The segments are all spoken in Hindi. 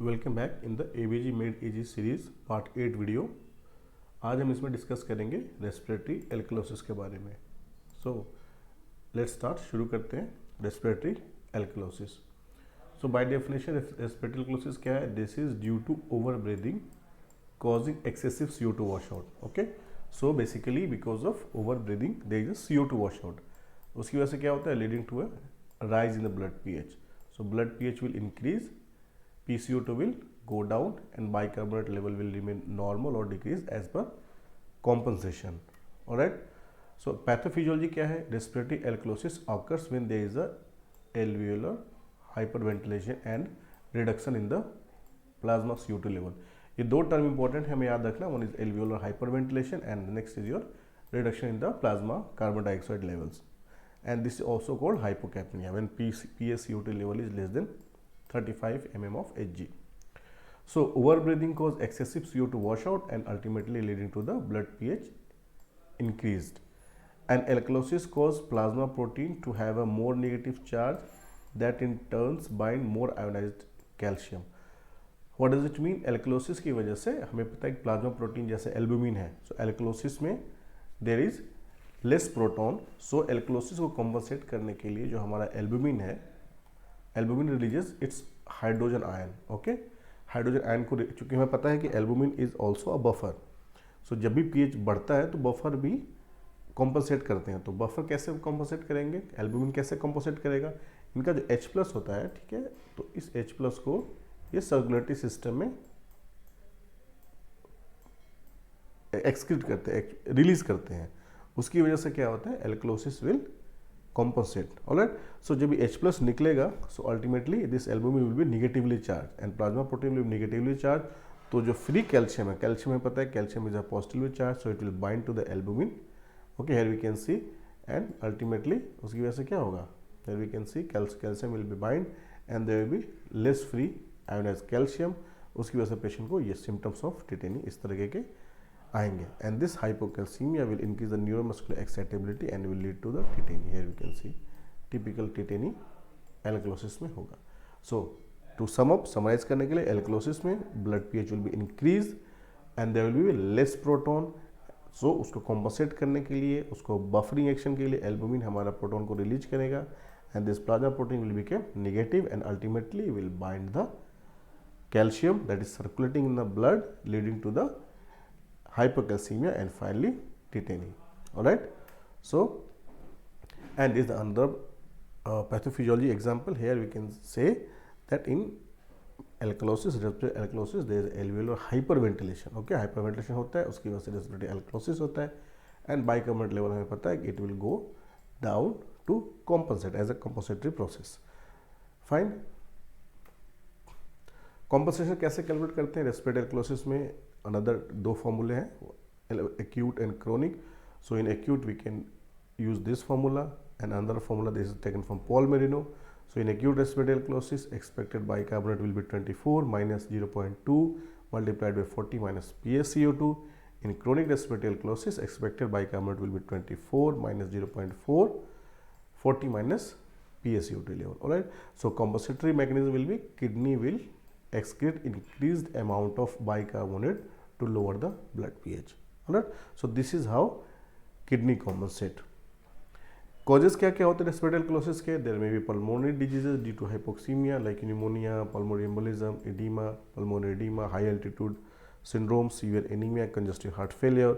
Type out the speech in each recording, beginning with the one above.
Welcome back in the ABG made easy series part 8 video. आज हम इसमें डिस्कस करेंगे रेस्पिरेटरी एल्कलोसिस के बारे में। सो लेट्स स्टार्ट, शुरू करते हैं। Respiratory alkalosis, so by definition respiratory alkalosis क्या है? This is due to over breathing causing excessive CO2 washout. Okay, so basically because of over breathing there is a CO2 washout. उसकी वजह से क्या होता है? Leading to a rise in the blood pH. So blood pH will increase, PCO2 will go down and bicarbonate level will remain normal or decrease as per compensation. Alright, so pathophysiology क्या है? Respiratory alkalosis occurs when there is a alveolar hyperventilation and reduction in the plasma CO2 level. ये दो टर्म इंपॉर्टेंट है, हमें याद रखना। One is alveolar hyperventilation and next is your reduction in the plasma carbon dioxide levels, and this is also called hypocapnia when PaCO2 level is less than 35 mm of Hg. So overbreathing cause excessive CO2 washout and ultimately leading to the blood pH increased. And alkalosis cause plasma protein to have a more negative charge that in turns bind more ionized calcium. What does it mean? Alkalosis की वजह से हमें पता है कि प्लाज्मा प्रोटीन जैसे एल्बुमिन है, सो एल्कलोसिस में there is less proton. So alkalosis को कॉम्पनसेट करने के लिए जो हमारा एल्बुमिन है, albumin releases its hydrogen ion. Okay, hydrogen ion को, चूंकि हमें पता है कि albumin is also a buffer, so जब भी पीएच बढ़ता है तो बफर भी कॉम्पनसेट करते हैं। तो बफर कैसे कॉम्पनसेट करेंगे? एल्बुमिन कैसे कॉम्पनसेट करेगा? इनका जो H+ होता है, ठीक है, तो इस H+ को ये सर्कुलेटरी सिस्टम में एक्सक्रीट करते हैं, रिलीज करते हैं। उसकी वजह से क्या होता है? Alkalosis will compensate. Alright, so जब ये H+ निकलेगा, so ultimately this albumin will be negatively charge and plasma protein will be negatively charge. तो जो फ्री कैल्शियम है, कैल्शियम में पता है calcium is a positively charge, so it will bind to the albumin. Okay, here we can see, and ultimately उसकी वजह से क्या होगा? Here we can see calcium will be bind and there will be less free ionized calcium. उसकी वजह से पेशेंट को ये सिम्टम्स ऑफ टिटेनी इस तरह के आएंगे, and this hypocalcaemia will increase the neuromuscular excitability and will lead to the tetany. Here we can see typical tetany alkalosis में होगा। So to sum up, summarise करने के लिए, एल्कलोसिस में blood pH will be increase and there will be less proton. So उसको कॉम्पनसेट करने के लिए, उसको बफरिंग एक्शन के लिए एल्बुमिन हमारा प्रोटॉन को रिलीज करेगा, and this plasma protein will become negative and ultimately will bind the calcium that is circulating in the blood, leading to the hypocalcemia and finally tetany. All right, so and is the another pathophysiology example. Here we can say that in alkalosis, respiratory alkalosis, there is alveolar hyperventilation. Okay, hyperventilation होता है, उसकी वजह से respiratory alkalosis होता है, and bicarbonate level हमें पता है कि it will go down to compensate as a compensatory process. Fine. Compensation कैसे कैलकुलेट करते हैं? रेस्पिरेटरी एल्कलोसिस में अनदर दो फॉर्मूले हैं, acute and chronic. So in acute we can use this formula and another formula this is taken from Paul Marino. So in acute respiratory alkalosis expected bicarbonate will be 24 minus 0.2 multiplied by 40 minus PaCO2. In chronic respiratory alkalosis expected bicarbonate will be 24 minus 0.4 40 minus PaCO2 level. All right, so compensatory mechanism will be kidney will excrete increased amount of bicarbonate to lower the blood pH. Alright, so this is how kidney compensate. Causes क्या क्या होते हैं रेस्पिरेटरी एल्कलोसिस के? There may be pulmonary diseases due to hypoxemia like pneumonia, pulmonary embolism, edema, pulmonary edema, high altitude syndrome, severe anemia, congestive heart failure.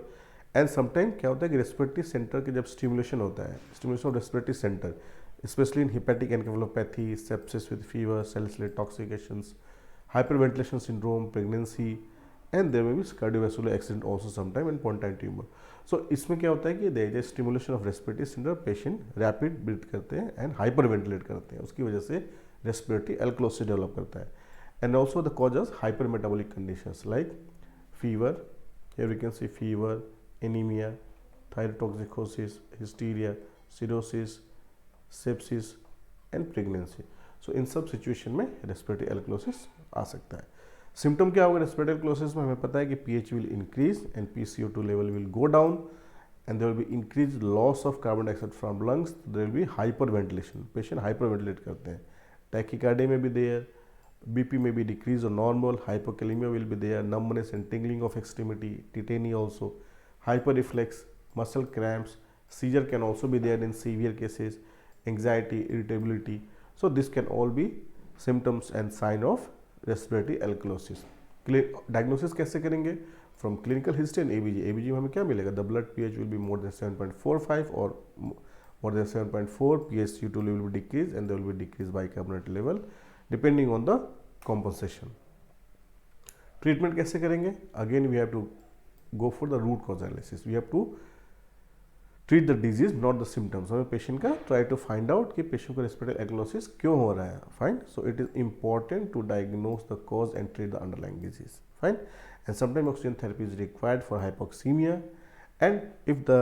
And sometimes क्या होता है कि रेस्पिरेटरी सेंटर के जब स्टिमुलेशन होता है, stimulation of respiratory centre, specially in hepatic encephalopathy, sepsis with fever, salicylate toxications, hyperventilation syndrome, pregnancy, and there may be cardiovascular accident also sometime and pontine tumor. So इसमें क्या होता है कि there is stimulation of respiratory syndrome, patient rapid breath करते हैं and hyperventilate करते हैं, उसकी वजह से respiratory alkalosis develop करता है. And also the causes hypermetabolic conditions like fever, here we can see fever, anemia, thyrotoxicosis, hysteria, cirrhosis, sepsis and pregnancy. सो इन सब सिचुएशन में रेस्पिरेटरी एल्कलोसिस आ सकता है। सिम्टम क्या होगा रेस्पिरेटरी एल्कलोसिस में? हमें पता है कि pH will increase and PCO2 level will go down and there will be increase loss of carbon dioxide from lungs, there will be hyper ventilation, patient hyper ventilate करते हैं, टैकीकार्डिया में भी there, BP may be decreased or normal, hypokalemia will be there, numbness and tingling of extremity, tetany also, hyperreflex, muscle cramps, seizure can also be there in severe cases, anxiety, irritability. So this can all be symptoms and sign of respiratory alkalosis. Diagnosis कैसे करेंगे? From clinical history and ABG. ABG में हमें क्या मिलेगा? The blood pH will be more than 7.45 और more than 7.4, PSU2 will be decreased and there will be decreased bicarbonate level depending on the compensation. Treatment कैसे करेंगे? Again we have to go for the root cause analysis. We have to treat the disease, not the symptoms. हमें patient का try to find out कि patient को respiratory alkalosis क्यों हो रहा है. Fine. So it is important to diagnose the cause and treat the underlying disease. Fine. And sometimes oxygen therapy is required for hypoxemia. And if the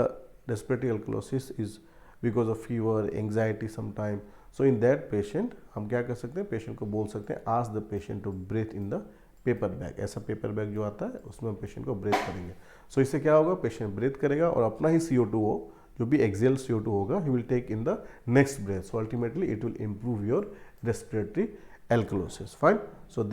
respiratory alkalosis is because of fever, anxiety sometime, so in that patient हम क्या कर सकते हैं? Patient को बोल सकते हैं ask the patient to breathe in the paper bag. ऐसा पेपर बैग जो आता है उसमें हम पेशेंट को ब्रेथ करेंगे. सो इससे क्या होगा? पेशेंट ब्रेथ करेगा और अपना ही CO2 हो, जो भी एक्सेल CO2 होगा, he will take in the next breath. So ultimately it will improve your respiratory alkalosis. Fine. So this